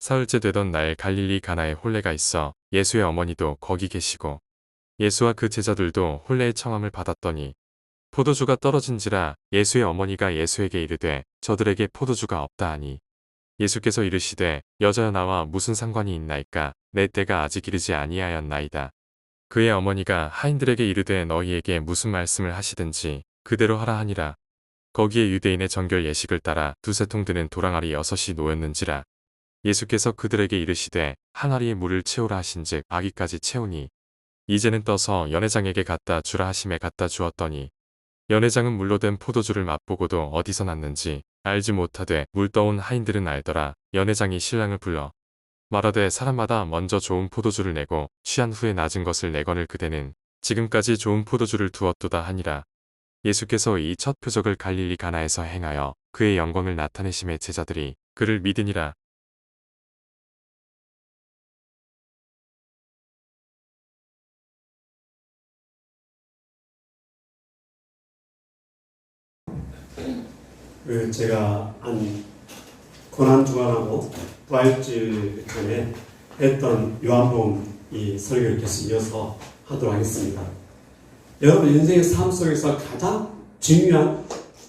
사흘째 되던 날 갈릴리 가나에 혼례가 있어 예수의 어머니도 거기 계시고 예수와 그 제자들도 혼례의 청함을 받았더니 포도주가 떨어진지라 예수의 어머니가 예수에게 이르되 저들에게 포도주가 없다 하니 예수께서 이르시되 여자여 나와 무슨 상관이 있나이까 내 때가 아직 이르지 아니하였나이다. 그의 어머니가 하인들에게 이르되 너희에게 무슨 말씀을 하시든지 그대로 하라 하니라. 거기에 유대인의 정결 예식을 따라 두세 통 드는 도랑아리 6이 놓였는지라. 예수께서 그들에게 이르시되 항아리에 물을 채우라 하신즉 아기까지 채우니 이제는 떠서 연회장에게 갖다 주라 하심에 갖다 주었더니 연회장은 물로 된 포도주를 맛보고도 어디서 났는지 알지 못하되 물 떠온 하인들은 알더라. 연회장이 신랑을 불러 말하되 사람마다 먼저 좋은 포도주를 내고 취한 후에 낮은 것을 내거늘 그대는 지금까지 좋은 포도주를 두었도다 하니라. 예수께서 이 첫 표적을 갈릴리 가나에서 행하여 그의 영광을 나타내심에 제자들이 그를 믿으니라. 제가 한 고난주간하고 부활절 전에 했던 요한복음 이 설교를 계속 이어서 하도록 하겠습니다. 여러분 인생의 삶 속에서 가장 중요한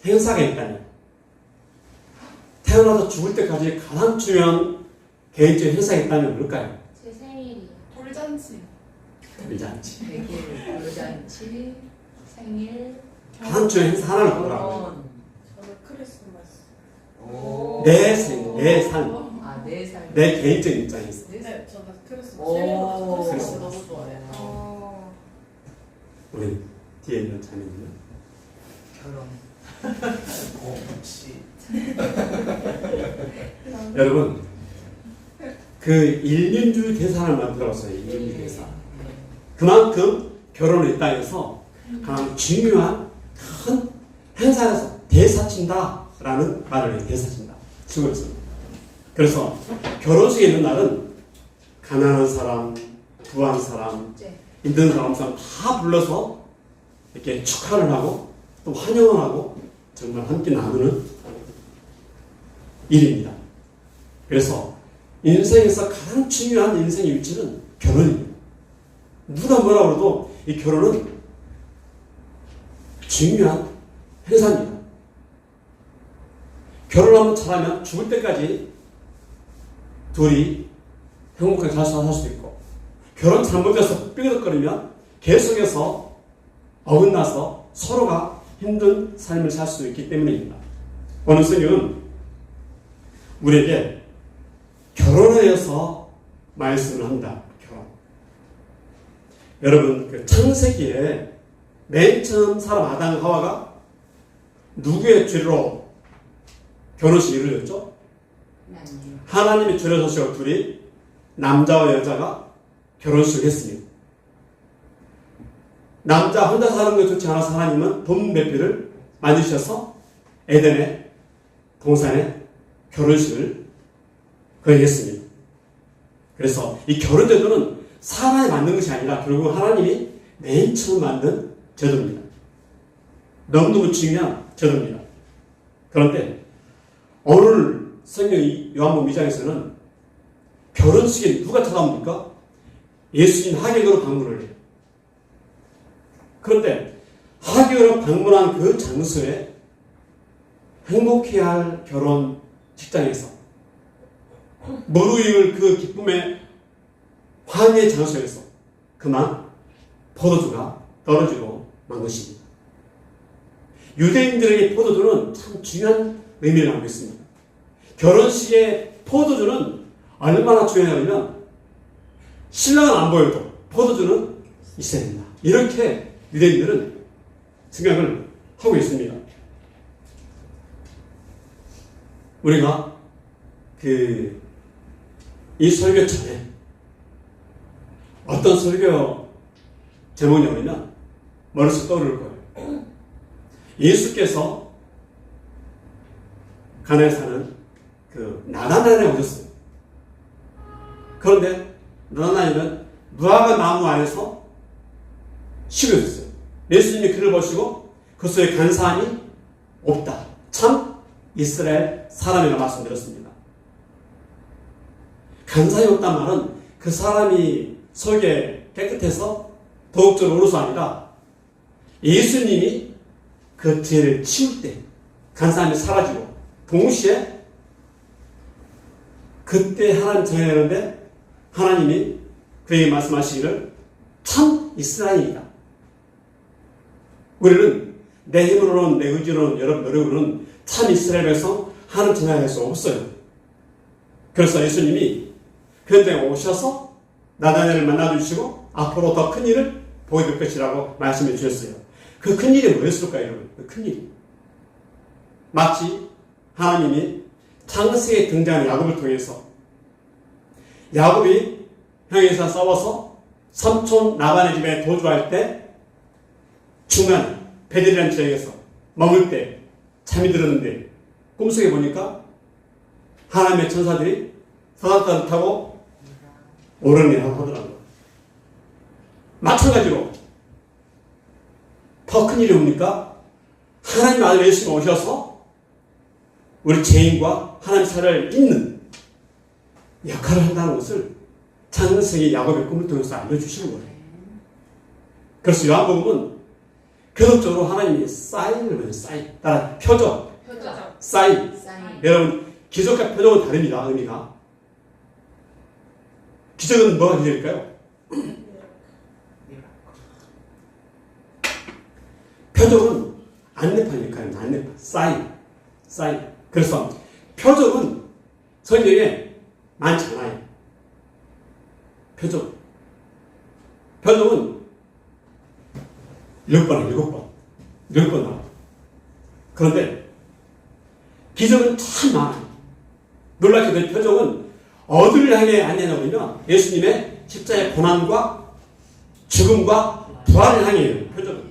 행사가 있다면 태어나서 죽을 때까지 가장 중요한 개인적인 행사가 있다면 뭘까요? 제 생일이요. 돌잔치. 돌잔치. 100일 돌잔치, 생일, 가장 중요한 행사 하나를 보라고요. 저는 크리스마스. 내 생, 내 삶, 아, 4살. 내 개인적인 입장에서. 네, 저는 크리스마스. 오. 크리스마스 너무 좋아해요. 우리 뒤에 있는 자매님은 결혼. 혹시 여러분 그 1년주 대사를 만들었어요. 1년주 대사. 그만큼 결혼을 이 땅에서 가장 중요한 큰 행사에서 대사친다라는 말을 해요. 대사친다. 쓰고 있습니다. 그래서 결혼식에 있는 날은 가난한 사람, 부한 사람, 있는 사람 다 불러서 이렇게 축하를 하고 또 환영을 하고 정말 함께 나누는 일입니다. 그래서 인생에서 가장 중요한 인생의 위치는 결혼입니다. 누가 뭐라 그래도 이 결혼은 중요한 행사입니다. 결혼을 한번 잘하면 죽을 때까지 둘이 행복하게 잘 살 수도 있고 결혼 잘못해서 삐그덕거리면 계속해서 어긋나서 서로가 힘든 삶을 살 수 있기 때문입니다. 오늘 성경은 우리에게 결혼에 대해서 말씀을 합니다. 결혼. 여러분 그 창세기에 맨 처음 사람 아담 하와가 누구의 죄로 결혼식이 이루어졌죠? 하나님의 죄를 져서 둘이 남자와 여자가 결혼식을 했습니다. 남자 혼자 사는 것 좋지 않아서 하나님은 동배필을 만드셔서 에덴의 동산에 결혼식을 거행했습니다. 그래서 이 결혼 제도는 사람이 만든 것이 아니라 결국 하나님이 맨 처음 만든 제도입니다. 너무너무 중요한 제도입니다. 그런데 오늘 성경 요한복음 2장에서는 결혼식에 누가 찾아옵니까? 예수님 하객으로 방문을 해요. 그런데 하객으로 방문한 그 장소에 행복해야 할 결혼 직장에서 무르익을 그 기쁨의 환희의 장소에서 그만 포도주가 떨어지고 만 것입니다. 유대인들에게 포도주는 참 중요한 의미를 갖고 있습니다. 결혼식의 포도주는 얼마나 중요하냐면 신랑은 안 보여도 포도주는 있어야 된다. 이렇게 유대인들은 생각을 하고 있습니다. 우리가 이 설교 전에 어떤 설교 제목이 오면 머릿속에 떠오를 거예요. 예수께서 가나에 사는 그 나다나엘에 오셨어요. 그런데 나다나엘은 무화과 나무 안에서 쉬고 있었어요. 예수님이 그를 보시고 그 속에 간사함이 없다. 참 이스라엘 사람이라고 말씀드렸습니다. 간사히 없단 말은 그 사람이 속에 깨끗해서 도덕적으로 옳아서 아니라 예수님이 그 죄를 치울 때 간사함이 사라지고 동시에 그때 하나님 정해내는데 하나님이 그에게 말씀하시기를 참 이스라엘이다. 우리는 내 힘으로는 내 의지로는 여러분 노력으로는 참 이스라엘에서 하나님 전향할 수 없어요. 그래서 예수님이 현장에 오셔서 나다나엘을 만나주시고 앞으로 더 큰 일을 보여줄 것이라고 말씀해 주셨어요. 그 큰 일이 뭐였을까요, 여러분? 그 큰 일이 마치 하나님이 창세기에 등장하는 야곱을 통해서 야곱이 형에서 싸워서 삼촌 라반의 집에 도주할 때 중간 베델이라는 지역에서 머물 때 잠이 들었는데 꿈속에 보니까 하나님의 천사들이 사다타를 타고 오르내라고 하더라고요. 마찬가지로 더 큰 일이 옵니까? 하나님 아들 예수님이 오셔서 우리 죄인과 하나님 사이를 잇는 역할을 한다는 것을 창세기 야곱의 꿈을 통해서 알려주시는 거예요. 그래서 요한복음은 계속적으로 하나님이 사인을 보여요. 사인. 따라 표적, 표적, 사인. 사인, 여러분 기적과 표적은 다릅니다. 의미가. 기적은 뭐가 기적일까요? 표적은 안내판 역할입니다. 안내판. 사인. 사인. 그래서 표적은 성경에 많지 않아요. 표적. 표적은 7번 나와요. 그런데 기적은 참 많아요. 놀랍게도 표적은 어디를 향해 안내냐면 예수님의 십자가의 고난과 죽음과 부활을 향해요. 표적은.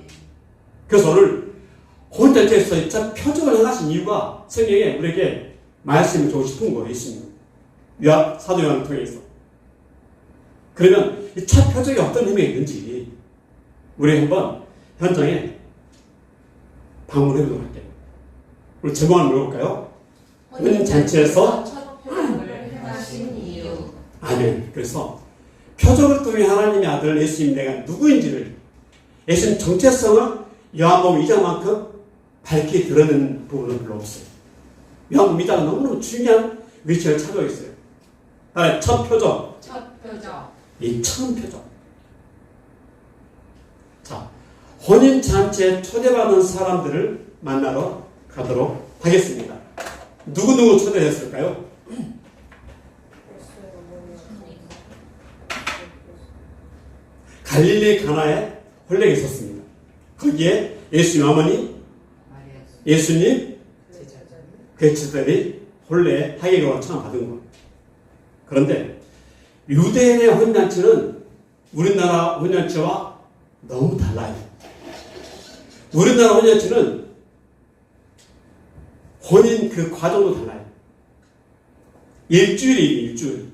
그래서 오늘 혼자께서 참 표적을 행하신 이유가 성경에 우리에게 말씀을 주고 싶은 거예요. 예수님. 사도 요한을 통해서. 그러면 이 첫 표적이 어떤 의미가 있는지 우리 한번 현장에 방문해 보도록 할게요. 우리 제목 한번 읽어볼까요? 혼인잔치에서 첫 표적을 행하신 이유. 아멘. 그래서 표적을 통해 하나님의 아들 예수님 내가 누구인지를 예수님 정체성을 요한복음 2장만큼 밝히 드러내는 부분은 별로 없어요. 요한복음 2장은 너무너무 중요한 위치를 차지하고 있어요. 따라 첫 표적. 첫 표적. 이 처음 표적. 자, 혼인잔치에 초대받은 사람들을 만나러 가도록 하겠습니다. 누구누구 초대했을까요? 갈릴리 가나에 홀레가 있었습니다. 거기에 예수님 어머니, 예수님, 그 제자들이 홀레에 하객으로 처음 받은 것. 그런데 유대인의 혼인잔치는 우리나라 혼인잔치와 너무 달라요. 우리나라 혼인잔치는 혼인 그 과정도 달라요. 일주일.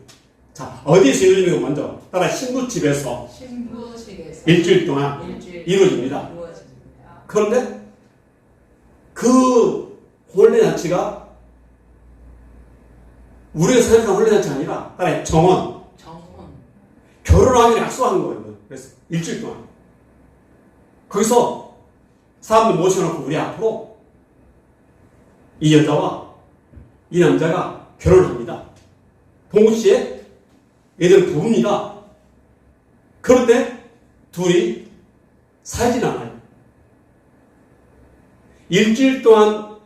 자, 어디에서 이루어지는 거 먼저 따라 신부집에서 신부식에서 일주일 동안 이루어집니다. 그런데 그 혼례잔치가 우리가 생각하는 혼례잔치가 아니라 따라 정원, 결혼하기로 약속하는 거예요. 그래서 일주일 동안 거기서 사람들 모셔놓고 우리 앞으로 이 여자와 이 남자가 결혼합니다. 동시에 얘들은 부부입니다. 그런데 둘이 살진 않아요. 일주일 동안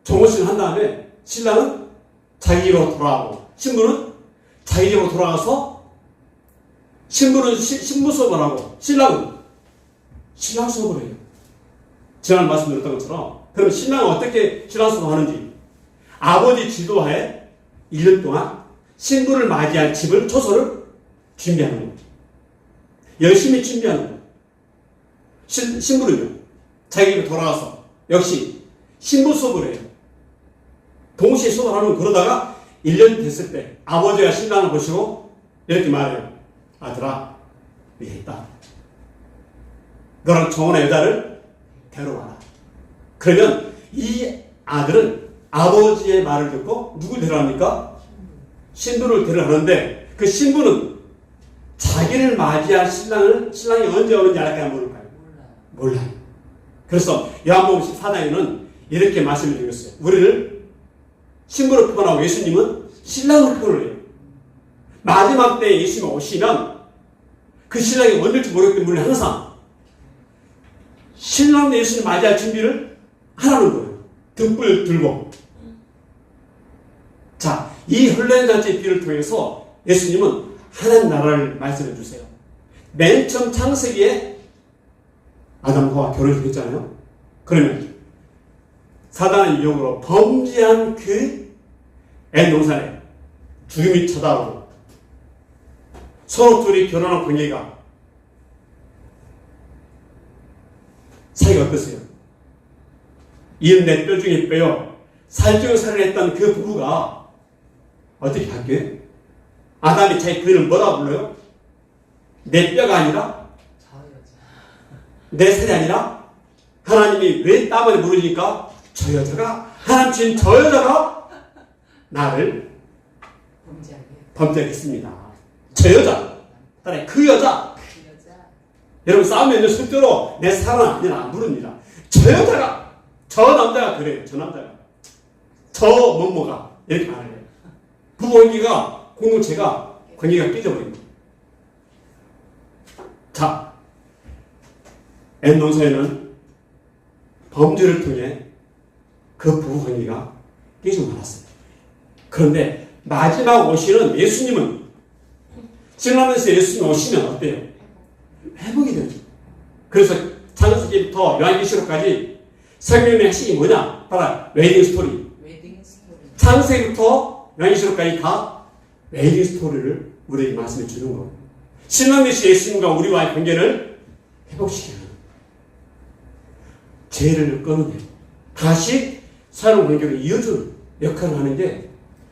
정호식을 한 다음에 신랑은 자기 집으로 돌아가고 신부는 자기 집으로 돌아가서 신부는 신부 수업을 하고 신랑은 신랑 수업을 해요. 지난번에 말씀드렸던 것처럼 그럼 신랑은 어떻게 신랑 수업을 하는지 아버지 지도하에 1년 동안 신부를 맞이할 집을 초소를 준비하는 거예요. 열심히 준비하는 거예요. 신부는요 자기 집에 돌아가서 역시 신부 수업을 해요. 동시에 수업을 하는 그러다가 1년 됐을 때 아버지가 신랑을 보시고 이렇게 말해요. 아들아, 네 했다. 너랑 정원의 여자를 데려와라. 그러면 이 아들은 아버지의 말을 듣고 누굴 데려갑니까? 신부를 데려가는데 그 신부는 자기를 맞이할 신랑이 언제 오는지 알까요? 모를까요? 몰라요. 그래서 요한복음 14장에는 이렇게 말씀을 드렸어요. 우리를 신부로 표현하고 예수님은 신랑으로 표현을 해요. 마지막 때에 예수님이 오시면 그 신랑이 언제일지 모르기 때문에 우리는 항상 신랑 예수님 맞이할 준비를 하라는 거예요. 등불 들고. 자, 이 혼례잔치의 비를 통해서 예수님은 하나님 나라를 말씀해 주세요. 맨 처음 창세기에 아담과 결혼을 했잖아요. 그러면 사단의 유혹으로 범죄한 그 엔동산에 죽음이 찾아오고 서로 둘이 결혼한 관계가 사이가 어떠세요? 이은 내 뼈 중에 뼈요 살중에 살을 했던 그 부부가 어떻게 바뀌어요? 아담이 자기 부인을 뭐라 불러요? 내 뼈가 아니라 내 살이 아니라 하나님이 왜 따만에 부르니까 저 여자가 하나님 주신 저 여자가 나를 범죄하게 했습니다. 저 여자 따라 그 여자 여러분 싸우면 절대로 내 사랑 아니라 안 부릅니다. 저 여자가 저 남자가 그래요. 저 남자가 저 뭐뭐가 이렇게 말을 해요. 부부 관계가 공동체가 관계가 깨져버립니다. 자, 엔동서에는 범죄를 통해 그 부부 관계가 깨지고 말았어요. 그런데 마지막 오시는 예수님은 신라면서 예수님이 오시면 어때요? 회복이 되죠. 그래서 창세기부터 요한계시록까지 성경의 핵심이 뭐냐? 바로 웨딩 스토리. 창세기부터 요한계시록까지 다 웨딩 스토리를 우리에게 말씀해 주는 거예요. 신랑되신 예수님과 우리와의 관계를 회복시키는 죄를 끊어내고 다시 새로운 관계를 이어주는 역할을 하는 게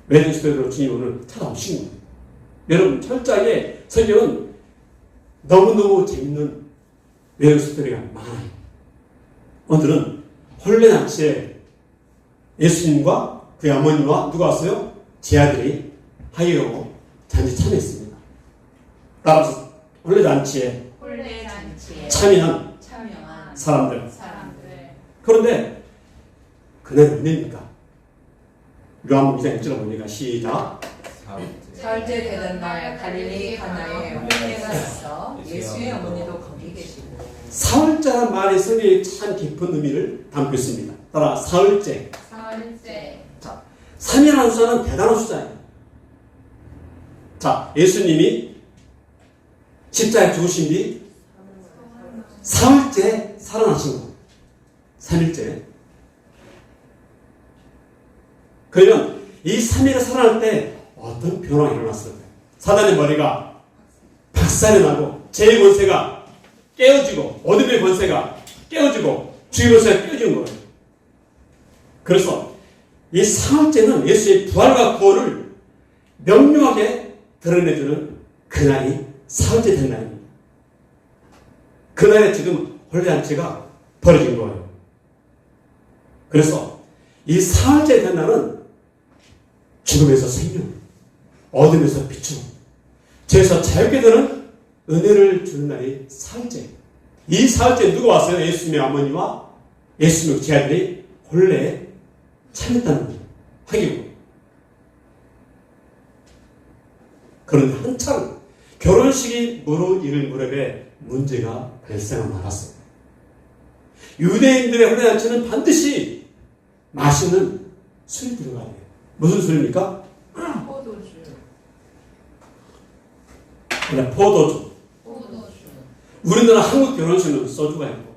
웨딩 스토리로 주님 오늘 찾아오신 거예요. 여러분 철저하게 성경은 너무너무 재밌는 웨딩 스토리가 많아요. 오늘은 혼례잔치에 예수님과 그의 어머니와 누가 왔어요? 제 아들이 하기로 잔치 참여했습니다. 따라서 혼례잔치에 참여한 사람들. 그런데 그날이 언제입니까? 요한복음 2장 1절을 보니까 시작. 사흘째 되던 날 갈릴리 가나에 혼례가 있어 예수의 어머니도 거기 계시고. 사흘째란 말이 성경에 참 깊은 의미를 담고 있습니다. 따라 사흘째. 자, 3이라는 숫자는 대단한 숫자예요. 자, 예수님이 십자가에 죽으신 뒤 사흘째 살아나신 거. 3일째. 그러면 이 3일에 살아날 때 어떤 변화가 일어났을까요? 사단의 머리가 박살이 나고 죄의 권세가 깨어지고 어둠의 권세가 깨어지고 주의 권세가 깨어지는 거예요. 그래서 이 사흘째는 예수의 부활과 구원을 명료하게 드러내주는 그날이 사흘째 된 날입니다. 그날에 지금 혼례잔치가 벌어진 거예요. 그래서 이 사흘째 된 날은 죽음에서 생명, 어둠에서 빛으로, 죄에서 자유케 되는 은혜를 주는 날이 사흘째. 이 사흘째 누가 왔어요? 예수님의 어머니와 예수님의 제자들이 혼례에 참였다는 거예요. 하기고. 그런데 한참 결혼식이 무르익을 무렵에 문제가 발생하고 말았어요. 유대인들의 혼례잔치는 반드시 맛있는 술이 들어가야 돼요. 무슨 술입니까? 포도주. 그냥 포도주. 우리나라 한국 결혼식은 소주가 있고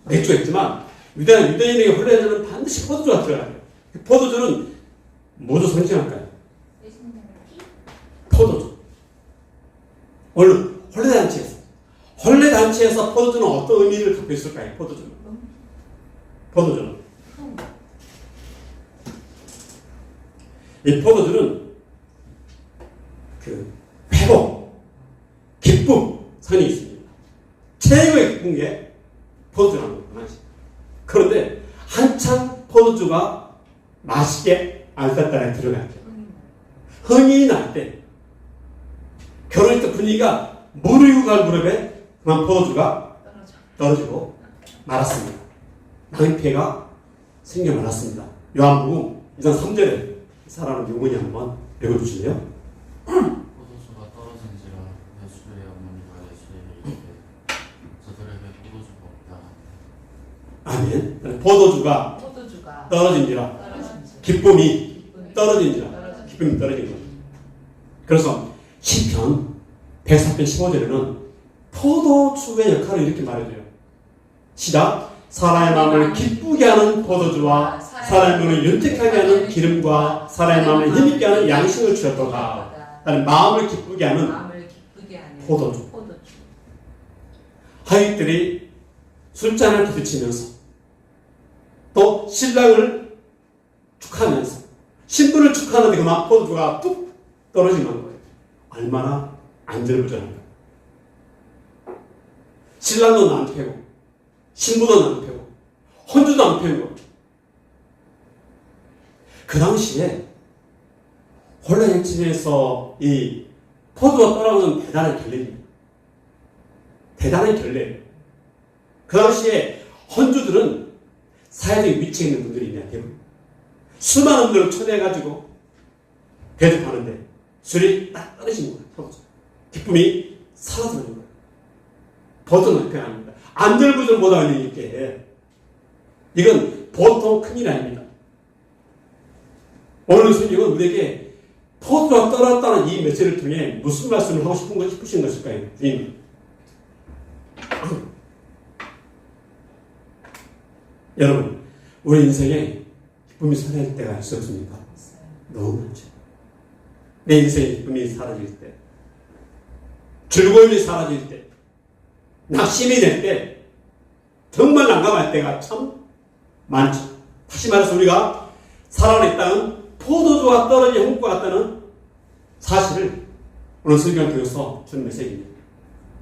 맥주가 있지만 유대인에게 혼례자는 반드시 포도주가 들어가야 돼요. 포도주는 뭐도 상징할까요? 포도주. 오늘 혼례잔치에서 포도주는 어떤 의미를 갖고 있을까요? 포도주는 이 포도주는 그 회복, 기쁨, 선이 있습니다. 최고의 기쁜 게 포도주라는 거구나. 그런데 한참 포도주가 맛있게 알딸딸하게 들어가죠. 흥이 날 때, 결혼할 때 분위기가 무르익고 갈 무렵에 그만 포도주가 떨어지고 말았습니다. 낭패가 생겨 말았습니다. 요한복음 2장 3절에 살아는 요문이 한번 읽어주실래요? 포도주가 떨어진지라 예수의 어머니가 예수에게 이르되 저들에게 포도주가 없다. 아멘. 포도주가 포도주가 떨어진지라 떨어진지 기쁨이 떨어진지라 떨어진지. 기쁨이 떨어진 거예요. 그래서 시편 104편 15절에는 포도주의 역할을 이렇게 말해줘요. 시작. 사람의 마음을 기쁘게 하는 포도주와 사람의 눈을 윤택하게 하는 기름과 사람의 마음을 힘있게 하는 양식을 주었도다. 나는 마음을 기쁘게 하는 마음을 기쁘게 하는 포도주. 포도주. 하객들이 술잔을 부딪히면서 또 신랑을 축하하면서 신부를 축하하는데 그만 포도주가 뚝 떨어지는 거예요. 얼마나 안절부절한가. 신랑도 안 패고 신부도 안 패고 혼주도 안 패고. 그 당시에 혼란의 집에서 이 포도가 떨어지는 대단한 결례입니다. 대단한 결례. 그 당시에 헌주들은 사회적 위치에 있는 분들이냐 대부분. 수많은 분들을 초대해가지고 대접하는데 술이 딱 떨어지는 거예요. 기쁨이 사라지는 거예요. 보통 그렇게 합니다. 안절부절 못하는 일이니까 이건 보통 큰일 아닙니다. 오늘 스님은 우리에게 포도가 떨어졌다는 이 메시지를 통해 무슨 말씀을 하고 싶으신 것일까요? 주님. 여러분, 우리 인생에 기쁨이 사라질 때가 있었습니까? 너무 많죠. 내 인생의 기쁨이 사라질 때, 즐거움이 사라질 때, 낙심이 될 때, 정말 난감할 때가 참 많죠. 다시 말해서 우리가 살아있다는 포도주가 떨어진 형국과 같다는 사실을 오늘 설교를 통해서 주는 메시지입니다.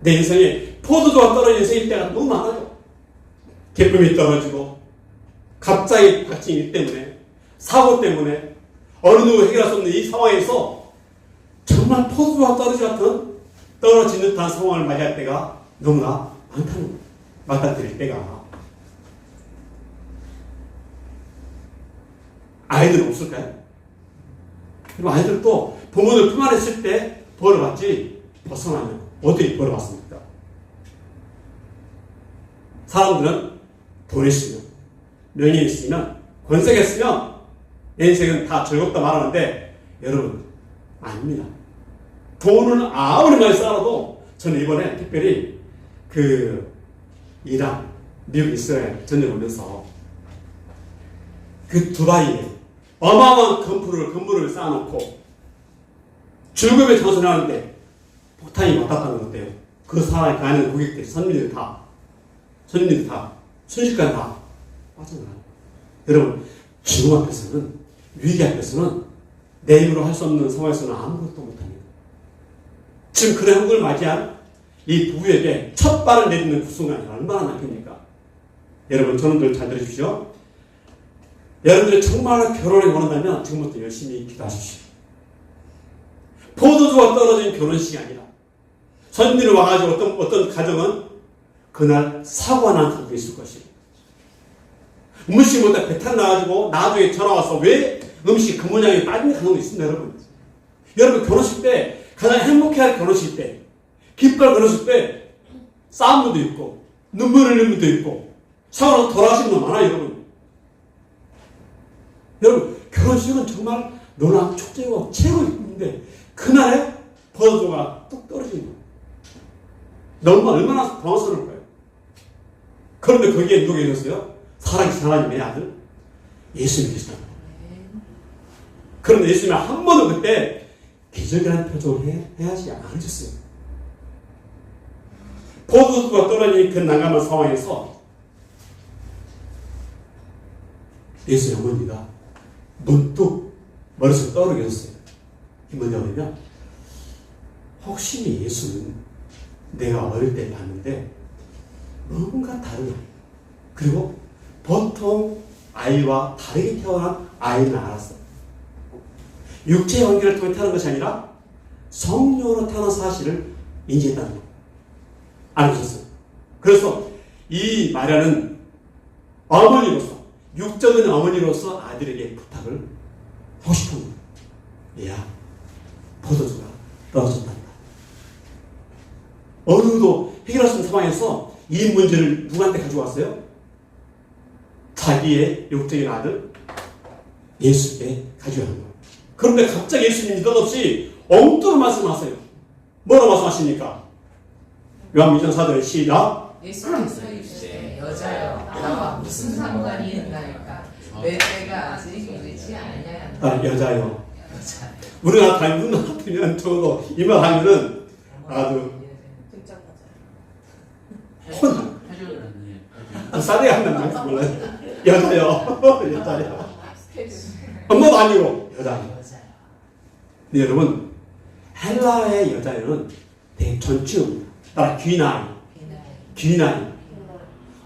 내 인생에 포도주가 떨어진 인생일 때가 너무 많아요. 기쁨이 떨어지고 갑자기 닥친 일 때문에 사고 때문에 어느 누구 해결할 수 없는 이 상황에서 정말 포도주가 떨어진 듯한 상황을 맞이할 때가 너무나 많다는 거예요. 맞닥뜨릴 때가. 아이들은 없을까요? 그리고 아이들도 부모들 품 안에 있을 때 벌을 받지 벗어나면 어떻게 벌을 받습니까? 사람들은 돈 있으면, 명예 있으면, 권세가 있으면 내 인생은 다 즐겁다 말하는데 여러분 아닙니다. 돈을 아무리 많이 쌓아도 저는 이번에 특별히 이란, 미국, 이스라엘 전쟁 오면서 그 두바이에 어마어마한 건물을 쌓아놓고 즐거움에 장선하는데 폭탄이 맞았다는 것 어때요? 그 사람에 가는 고객들, 손님들 다 순식간에 다 빠져나가요. 여러분, 죽음 앞에서는, 위기 앞에서는 내 힘으로 할 수 없는 상황에서는 아무것도 못합니다. 지금 그런 한국을 맞이한 이 부부에게 첫 발을 내딛는 그 순간이 얼마나 낙입니까? 여러분, 저놈들 잘 들으십시오. 여러분들이 정말 결혼을 원한다면 지금부터 열심히 기도하십시오. 포도주가 떨어진 결혼식이 아니라 손님들이 와가지고 어떤 가정은 그날 사고가 난 가족이 있을 것이고 음식 못해 배탈 나가지고 나중에 전화 와서 왜 음식 그 모양이 빠진 가정도 있습니다. 여러분 결혼식 때 가장 행복해할 결혼식 때 기뻐할 결혼식 때 싸운 분도 있고 눈물 흘리는 분도 있고 사고로 돌아가신 분 많아요. 여러분 결혼식은 정말 놀라운 축제고 최고 이쁜데 그날에 포도주가 뚝 떨어지는 거예요. 너무 얼마나 당황스러울까요? 그런데 거기에 누가 계셨어요? 살아계신 하나님의 아들 예수님이 계시다는 거예요. 그런데 예수님이 한 번도 그때 기적이라는 표정을 해야지 않으셨어요. 포도주가 떨어진 그 난감한 상황에서 예수의 어머니가 문득 머릿속에 떠오르게 했어요. 이 뭐냐면 혹시 예수는 내가 어릴 때 봤는데 뭔가 다른 아이 그리고 보통 아이와 다르게 태어난 아이는 알았어. 육체의 관계를 통해 태어난 것이 아니라 성령으로 태어난 사실을 인지했다는 거. 알고 있었어요. 그래서 이 마리아는 어머니로서, 육적인 어머니로서 아들에게 부탁을 하고 싶은 거예요. 야, 포도주가 떨어졌단다. 어느 누구도 해결할 수 있는 상황에서 이 문제를 누구한테 가져왔어요? 자기의 육적인 아들 예수께 가져간 거예요. 그런데 갑자기 예수님이 느닷없이 엉뚱한 말씀하세요. 뭐라고 말씀하십니까? 요한복음 4절 시작. 예수께서 이르시되 여자여 나와 무슨 상관이 있나이까 내 때가 아직 이르지 아니하였나이까. 여자요. 우리가 닮은 것 같으면 적어도 이 말 하면은 아주 등장 맞아요. 혼 해주라니. 쌀이 한다는 몰라요. 여자요. 여자요. 스케줄. 엄마도 아니고 여자요. 여자여. 네, 여러분 헬라의 여자는 대전치입니다. 따라 귀나이. 귀나이.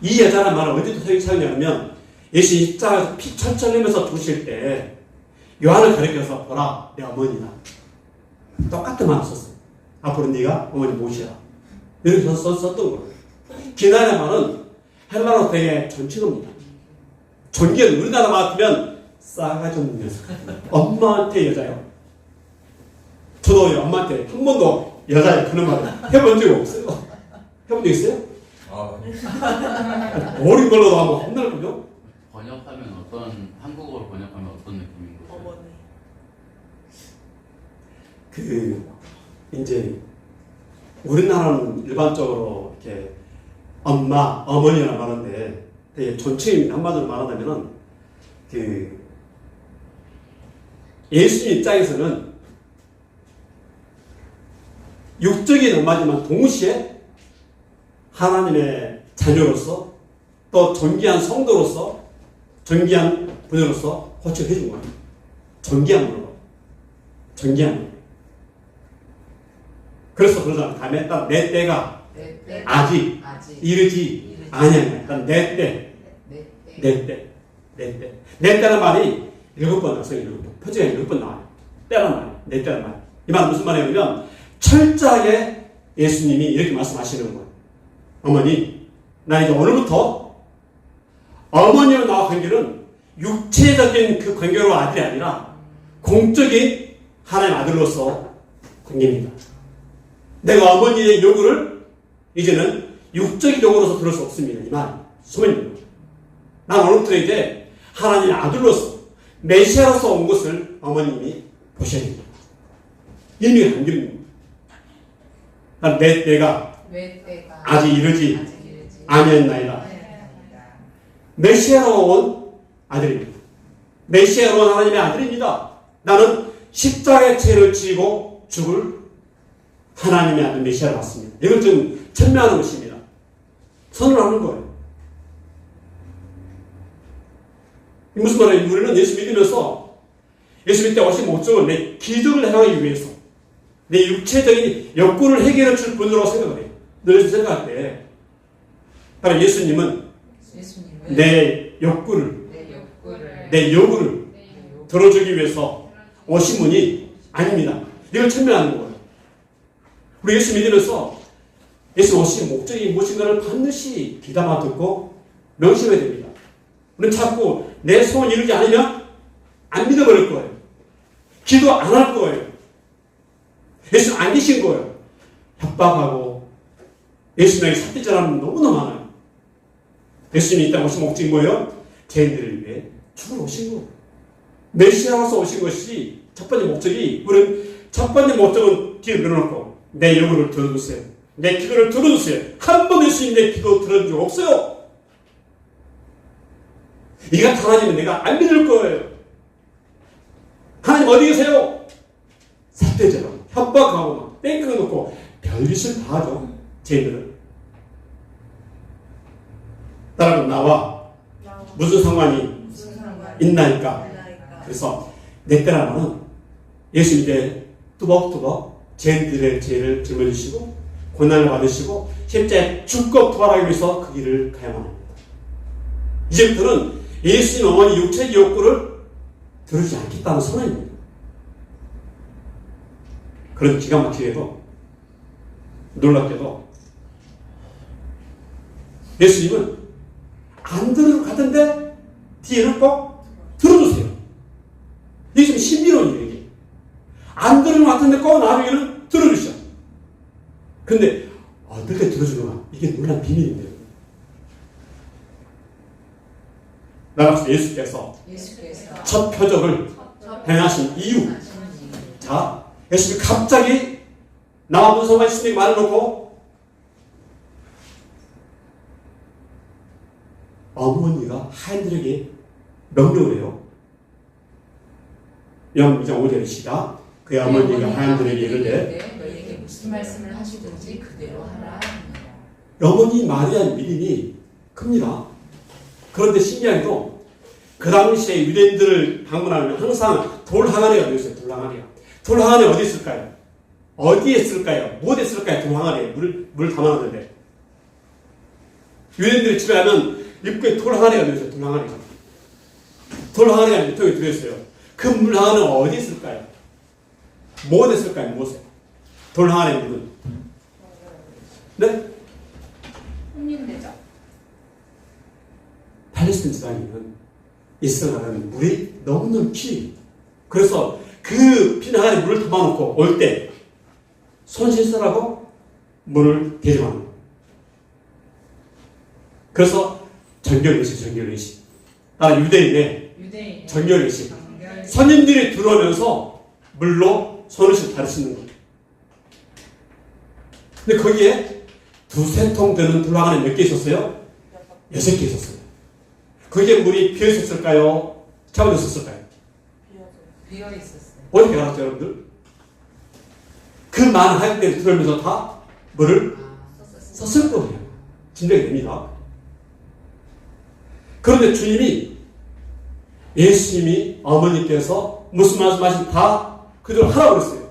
이 여자란 말을 언제부터 사용하냐면 예수 입장에서 피 철철 내면서 죽으실 때 요한을 가리켜서 보라 내 어머니다. 똑같은 말을 썼어요. 앞으로 네가 어머니 모시라. 이렇게 썼던 거예요. 귀나이라는 말은 헬라로 되게 전치입니다. 존귀한 우리나라 같으면 싸가지 없는 녀석. 엄마한테 여자요. 저도 엄마한테 한 번도 여자애 그런 말을 해본 적이 없어요. 해본 적 있어요? 어린 걸로도 한번 혼날 거죠? 번역하면 한국어로 번역하면 어떤 느낌인 거죠? 어머니. 이제 우리나라는 일반적으로 이렇게 엄마, 어머니라고 말하는데 되게 존칭입니다. 한마디로 말하자면은 예수님 입장에서는 육적인 엄마지만 동시에 하나님의 자녀로서 또 존귀한 성도로서 존귀한 분으로서 호칭을 해준 거예요. 존귀한 분으로. 존귀한 분. 그래서 그러잖아요. 다음에 딱 내 때가 아직 이르지 아니하냐. 내 때. 내 때. 내 때. 내 때라는 말이 7번 나와요. 7번. 표지가 7번 나와요. 때라는 말이. 내 때라는 말. 이 말은 무슨 말이냐면 철저하게 예수님이 이렇게 말씀하시는 거예요. 어머니, 나 이제 오늘부터 어머니와 나와 관계는 육체적인 그 관계로 아들이 아니라 공적인 하나님 아들로서 관계입니다. 내가 어머니의 요구를 이제는 육적인 요구로서 들을 수 없습니다. 이 말, 소문입니다. 난 오늘부터 이제 하나님의 아들로서 메시아로서 온 것을 어머님이 보셔야 됩니다. 의미가 담깁니다. 내 때가 아직 이르지 아니었나이다. 메시아로 온 아들입니다. 메시아로 온 하나님의 아들입니다. 나는 십자가의 죄를 지고 죽을 하나님의 아들 메시아로 왔습니다. 이걸 좀 천명하는 것입니다. 선언하는 거예요. 무슨 말이에요? 우리는 예수 믿으면서 예수 믿을 때 오신 목적은 내 기적을 행하기 위해서 내 육체적인 욕구를 해결해 줄 분으로 생각을 해요. 늘 생각할 때 바로 예수님은 내 욕구를 내 요구를 들어주기 위해서 오신 분이 아닙니다. 이걸 천명하는 거예요. 우리 예수 믿으면서 예수 오신 목적이 무엇인가를 반드시 귀담아 듣고 명심해야 됩니다. 우리는 자꾸 내 소원 이루지 않으면 안 믿어버릴 거예요. 기도 안 할 거예요. 예수님 안 계신 거예요. 협박하고 예수님에게 삿대질하는 너무나 많아요. 예수님이 이 땅에 오신 목적이 뭐예요? 죄인들을 위해 죽으러 오신 거예요. 메시아로서 오신 것이 첫 번째 목적이, 우리는 첫 번째 목적은 뒤에 늘어놓고 내 요구를 들어주세요. 내 기도를 들어주세요. 한 번 예수님 내 기도 들어준 적 없어요. 이가 하나님은 내가 안 믿을 거예요. 하나님 어디 계세요? 삿대질하고 협박하고 막 땡깡 놓고 별짓을 다 하죠. 죄인들은. 따라서 나와 무슨 상관이 있나니까. 그래서 내 때라면은 예수 이제 뚜벅뚜벅 죄인들의 죄를 짊어지시고 고난을 받으시고 십자가에 죽고 부활하기 위해서 그 길을 가야만 합니다. 이제부터는 예수님 어머니 육체의 욕구를 들으지 않겠다는 선언입니다. 그런 기가 막히게도 놀랍게도 예수님은 안 들어가던데 뒤에는 꼭 들어주세요. 이게 좀 신비로운 얘기. 안 들어는 것 같은데 꼭 나중에는 들어주셔. 근데 어떻게 들어주는가? 이게 놀란 비밀인데요. 나같이 예수께서 첫 표적을 행하신 이유. 자, 예수님이 갑자기 나와 문서가 예수님에게 말을 놓고 어머니가 하인들에게 명령을 해요. 요한복음 2장 5절에 시작. 그의 어머니가 하인들에게 이르되 너희에게 무슨 말씀을 하시든지 그대로 하라. 어머니 마리아의 믿음이 큽니다. 그런데 신기하게도 그 당시에 유대인들을 방문하면 항상 돌 항아리가 되어 있어요. 돌 항아리가. 돌 항아리 어디 있을까요? 어디에 쓸까요? 무엇에 쓸까요? 돌 항아리에 물을 담아놨는데 유대인들이 집에 가면 입구에 돌 항아리가 되어 있어요. 돌 항아리가. 돌 항아리가 밑에 들어있어요. 그 물 항아리는 어디에 쓸까요? 무엇에 쓸까요? 무엇에? 돌 항아리의 물은. 네? 혼인되죠. 팔레스타인 지방에는 이스라엘은 물이 너무너무 필요해요. 그래서 그 피나가리 물을 담아놓고 올 때 손 씻으라고 물을 대접하는 거예요. 그래서 정결의식. 따라 유대인의 정결의식. 손님들이 들어오면서 물로 손을 씻는 거예요. 근데 거기에 2-3통 되는 돌아가는 몇 개 있었어요? 6개 있었어요. 그게 물이 비어 있었을까요? 채워졌었을까요? 비어 있었어요. 어떻게 알았죠, 여러분들? 그 많은 하인들이 들어오면서 다 물을 썼을 거예요. 진정이 됩니다. 그런데 주님이, 예수님이 어머니께서 무슨 말씀하신 다 그대로 하라고 그랬어요.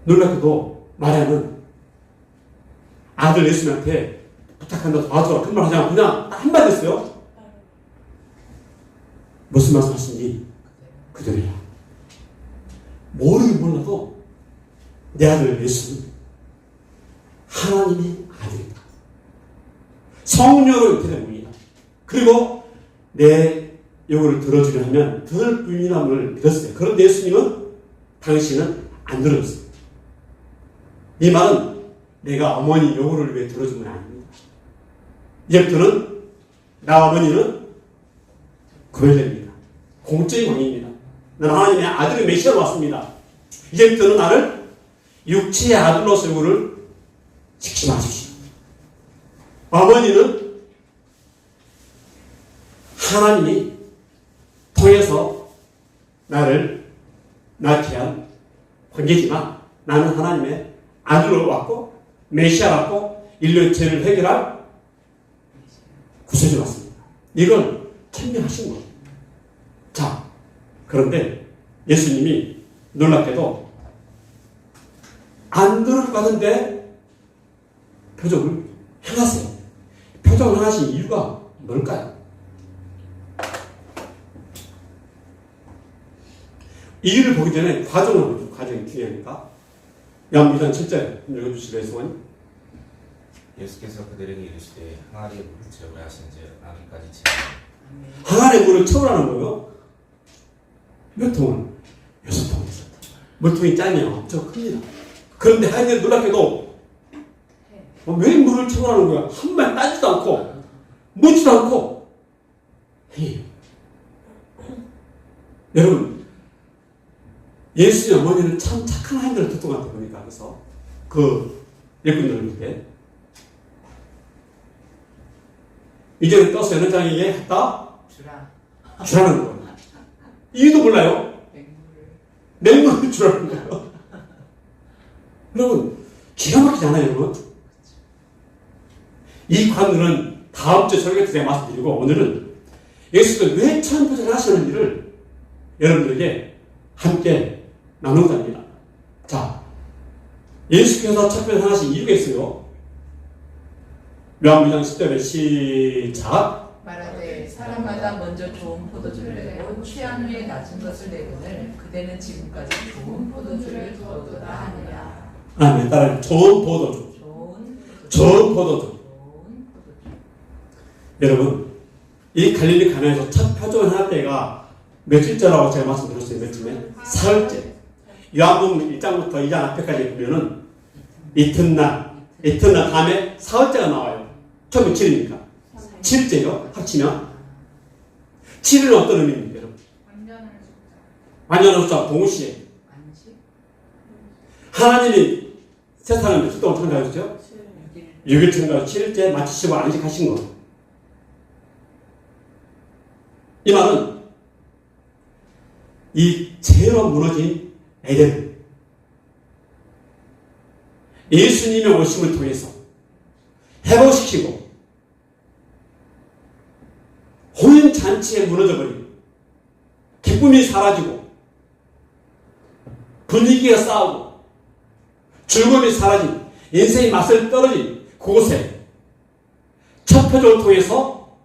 놀랍게도 마리아는 아들 예수님한테 부탁한다, 도와줘라. 그 말 하지 않고 그냥 한마디 했어요. 무슨 말씀 하신지 그대로야. 모르긴 몰라도 내 아들 예수는 하나님의 아들이다. 성령으로 잉태된 분이다. 그리고 내 요구를 들어주려 하면 들을 뿐이라는 믿었어요. 그런데 예수님은 당신은 안 들어줬어요. 이 말은 내가 어머니 요구를 위해 들어준 건 아닙니다. 이제부터는 나 어머니는 구별됩니다. 공적인 왕입니다. 나는 하나님의 아들의 메시아로 왔습니다. 이제부터는 나를 육체의 아들로서 요구를 지키지 마십시오. 어머니는 하나님이 통해서 나를 낳게 한 관계지만 나는 하나님의 아들로 왔고 메시아 왔고 인류의 죄를 해결할 구세주가 왔습니다. 이걸 천명하신 거예요. 자, 그런데 예수님이 놀랍게도 안 들어가는데 표적을 행하세요. 표적을 행하신 이유가 뭘까요? 이유를 보기 전에 과정을 보죠. 과정이 중요하니까. 요한복음 7절 읽어주시겠어요, 성원님? 예수께서 그들에게 이르시되 항아리에 물을 채우라 하신즉 아기까지 채우라. 항아리에 물을 채우라는 거예요. 몇 통을? 6통을. 물통이 짜면 엄청 큽니다. 그런데 하인들이 놀랍게도 왜 물을 채우라는 거야? 한마디 따지도 않고 묻지도 않고 해요. 여러분, 예수의 어머니는 참 착한 하인들을 듣던 것 같아요. 보니까. 그래서 그 일꾼들을 때 이제는 떠서 연회장에게 했다? 주라는 거예요. 이유도 몰라요. 맹물을 주라는 거예요. 여러분, 기가 막히지 않아요, 여러분? 이 관들은 다음 주 설교 때 제가 말씀드리고, 오늘은 예수께서 왜 천부제를 하시는지를 여러분들에게 함께 나누고자 합니다. 자, 예수께서 천부제를 하신 이유가 있어요. 요한복음 10절에 시작. 말하되 사람마다 먼저 좋은 포도주를 내고 취한 후에 낮은 것을 내거늘 그대는 지금까지 좋은 포도주를 두었도다 하느냐. 아멘. 따라 좋은 포도주. 좋은 포도주. 여러분, 이 갈릴리 가나에서 첫 표적을 할 때가 며칠째라고 제가 말씀드렸어요. 며칠에? 사흘째. 요한복음 1장부터 2장 앞에까지 보면은 이튿날 다음에 사흘째가 나와요. 처음 며칠입니까? 7일째죠. 합치면 7일은 어떤 의미입니까, 여러분? 완전한 숫자 동시에 하나님이 세상을 며칠 동안 창조하셨죠? 6일 창조하고 7일째 마치시고 안식하신 거. 이 말은 이 죄로 무너진 에덴, 예수님의 오심을 통해서 회복시키고 혼인잔치에 무너져버린 기쁨이 사라지고 분위기가 싸우고 즐거움이 사라진 인생의 맛을 떨어진 그곳에 첫 표적을 통해서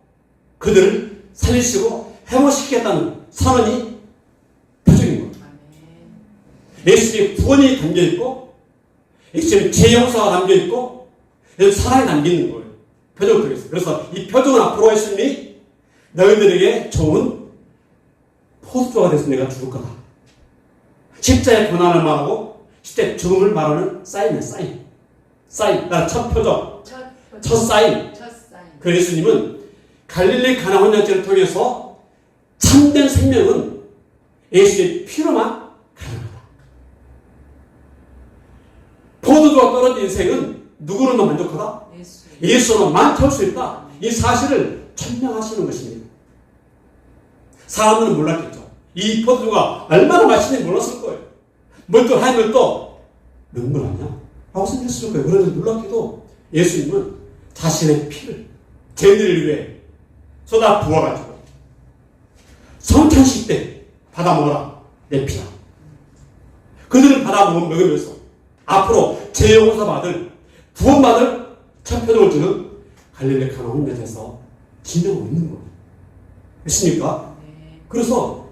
그들을 살리시고 회복시키겠다는 선언이 표적인 겁니다. 예수님의 구원이 담겨있고 예수님의 죄용서가 담겨있고 사랑이 담겨있는 거예요. 표적을 통해서. 그래서 이 표적은 앞으로 예수님이 너희들에게 좋은 포도주가 돼서 내가 죽을 거다. 십자의 고난을 말하고 십자의 죽음을 말하는 사인이에요. 사인. 첫 표적. 첫 사인. 그래서 예수님은 갈릴리 가나 혼혈제를 통해서 참된 생명은 예수의 피로만 가능하다. 포도주가 떨어진 인생은 누구로만 만족하다? 예수로만 채울 수 있다. 이 사실을 천명하시는 것입니다. 사람들은 몰랐겠죠. 이 포도주가 얼마나 맛있는지 몰랐을 거예요. 뭘 또 하나님을 또 능물 아니야? 라고 생각했을 거예요. 그런데 놀랍게도 예수님은 자신의 피를 죄인들을 위해 쏟아 부어가지고 성찬식 때 받아 먹어라. 내 피다. 그들을 받아 먹으면서 앞으로 죄 용서 받을 구원받을 첫 표적을 주는 갈릴리 가나 혼혈에서 진정하고 있는 거예요. 됐습니까? 그래서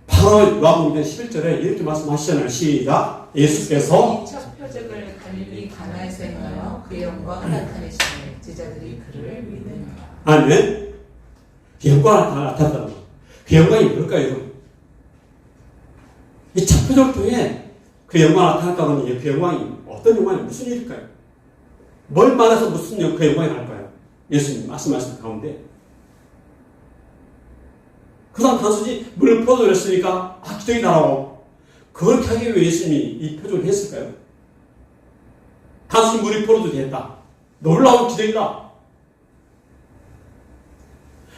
바로 요한복음 11절에 이렇게 말씀하시잖아요. 시작. 예수께서 첫 표적을 갈릴리 가나에서 행하여 그의 영광을 나타내시니 제자들이 그를 믿으니라. 아멘. 그 영광을 나타났다는 거. 그 영광이 뭘까요? 이 첫 표적을 통해 그 영광을 나타났다고 하니 그 영광이 어떤 영광이 무슨 일일까요? 뭘 말해서 무슨 그 영광이 날까요? 예수님 말씀하신 가운데 그 다음 단순히 물 포도를 했으니까 기적이 나라고 그걸 하기 위해 예수님이 이 표적을 했을까요? 단순히 물이 포도도 됐다. 놀라운 기적이다.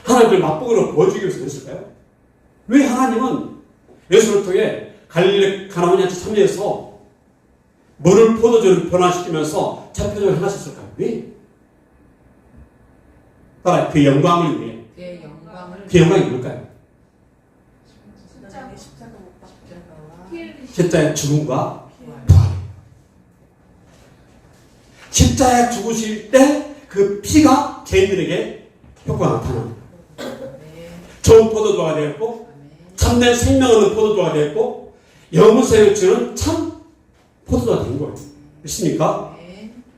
하나님을 맛보기로 보여주기 위해서 했을까요? 왜 하나님은 예수를 통해 갈릴리 가나 혼혈제 참여해서 물을 포도주로 변화시키면서 첫 표적을 행하셨을까요? 왜? 따라 그 영광을 위해. 그 영광이 뭘까요? 십자가의 죽음과 부활. 십자가에 죽으실 때 그 피가 죄인들에게 효과가 나타납니다. 좋은 포도주가 되었고 참된 생명 얻는 포도주가 되었고 영생을 주는 참 포도주가 된 거예요. 믿습니까?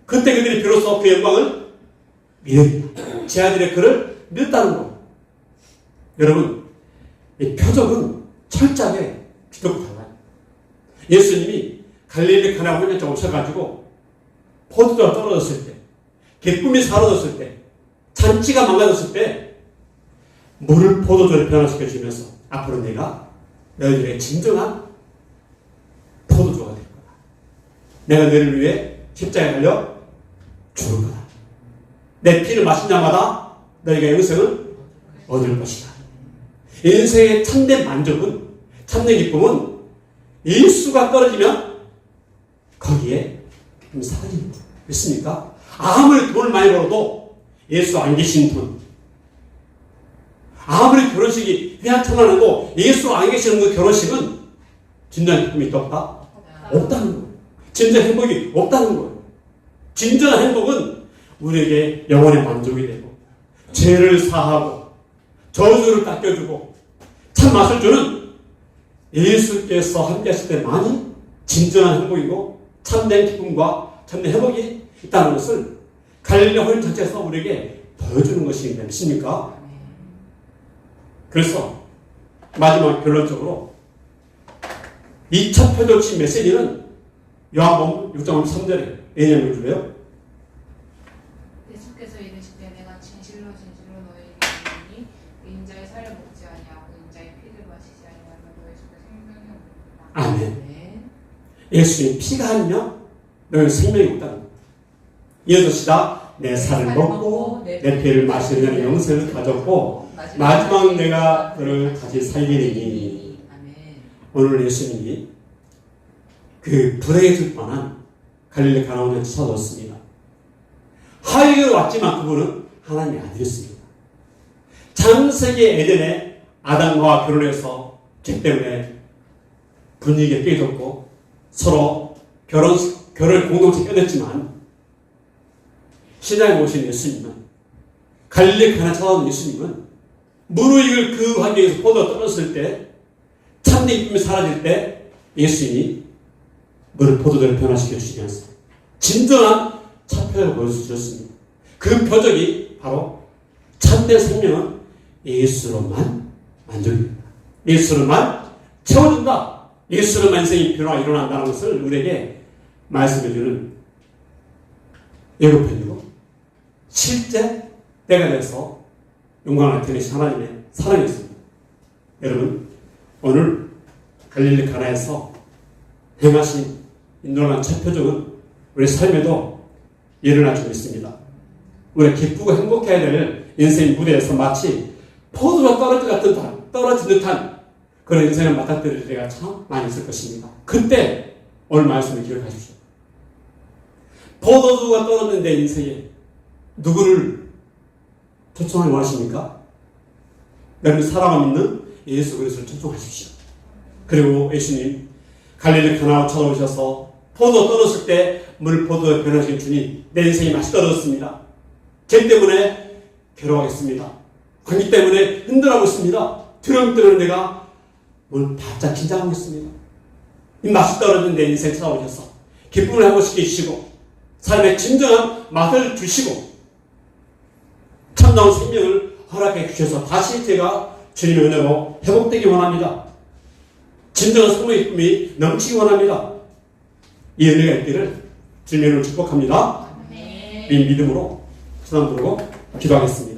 그때 그들이 비로소 그 영광을 믿습니다. 제 아들의 그를 믿었다는 거예요. 여러분, 이 표적은 철저하게 기독교 달라요. 예수님이 갈릴리 가나 혼혈제 오셔가지고 포도주가 떨어졌을 때, 기쁨이 사라졌을 때, 잔치가 망가졌을 때 물을 포도주를 변화시켜 주면서 앞으로 내가 너희들에게 진정한 포도주가 될 거다. 내가 너희를 위해 십자가에 달려 죽을 거다. 내 피를 마신 자마다 너희가 영생을 얻을 것이다. 인생의 참된 만족은, 참된 기쁨은 예수가 떨어지면 거기에 기쁨이 사라집니다. 믿습니까? 아무리 돈을 많이 벌어도 예수 안 계신 분, 아무리 결혼식이 휘황찬란해도 예수 안 계시는 그 결혼식은 진정한 기쁨이 없다? 없다는 거예요. 진정한 행복이 없다는 거예요. 진정한 행복은 우리에게 영원의 만족이 되고 죄를 사하고 저주를 닦여주고 참맛을 주는 예수께서 함께 하실 때 많이 진정한 행복이고 참된 기쁨과 참된 회복이 있다는 것을 갈릴리 호림 전체에서 우리에게 보여주는 것이 믿습니까? 그래서 마지막 결론적으로 이 첫 표적식 메시지는 요한복음 6장 3절에 왜냐면 그래요? 예수께서 이르시되 내가 진실로 진실로 너희에게 이르노니 인자의 살을 먹지 아니하고 인자의 피를 마시지 아니하면 너희 속에 생명이 없느니라. 아멘. 네. 예수님 피가 아니면 너희 생명이 없다는 거예요. 이어졌시다. 내 살을 먹고 내 피를 마시는 영생을 가졌고 마지막 내가 그를 다시 살리리니. 아멘. 오늘 예수님이 그 불에 줄 뻔한 갈릴리 가나온에 찾아왔습니다. 하위로 왔지만 그분은 하나님의 아들이었습니다. 창세기 에덴에 아담과 결혼해서 죄 때문에 분위기가 깨졌고 서로 결혼 공동체 깨졌지만 신앙에 오신 예수님은 갈릴리 가나 찾아온 예수님은 무르익을 그 환경에서 포도가 떨어졌을 때 참된 기쁨이 사라질 때 예수님이 물을 포도대로 변화시켜 주시면서 진정한 차표를 보여주셨습니다. 그 표적이 바로 참된 생명은 예수로만 만족입니다. 예수로만 채워준다. 예수로만 인생이 변화가 일어난다는 것을 우리에게 말씀해주는 예고편이고 실제 때가 돼서 영광을 나타내신 하나님의 사랑이었습니다. 여러분 오늘 갈릴리 가나에서 행하신 놀라운 첫 표적은 우리 삶에도 일어날 줄 믿습니다. 우리가 기쁘고 행복해야 될 인생 무대에서 마치 포도가 떨어진 듯한 그런 인생을 맞닥뜨릴 때가 참 많이 있을 것입니다. 그때 오늘 말씀을 기억하십시오. 포도주가 떨어진 내 인생에 누구를 초청하기 원하십니까? 여러분 사랑을 믿는 예수 그리스도를 초청하십시오. 그리고 예수님 갈릴리 가나로 찾아오셔서 포도 떨었을 때 물 포도에 변화시킨 주님 내 인생이 맛이 떨어졌습니다. 죄 때문에 괴로워하겠습니다. 관계 때문에 힘들어하고 있습니다. 두려움 때문에 내가 오늘 바짝 긴장하고 있습니다. 이 맛이 떨어진 내 인생 찾아오셔서 기쁨을 회복시켜 주시고 삶의 진정한 맛을 주시고 참다운 생명을 허락해 주셔서 다시 제가 주님의 은혜로 회복되기 원합니다. 진정한 생명의 기쁨이 넘치기 원합니다. 이 은혜가 있기를 주님의 이름으로 축복합니다. 이 믿음으로 찬양 부르고 기도하겠습니다.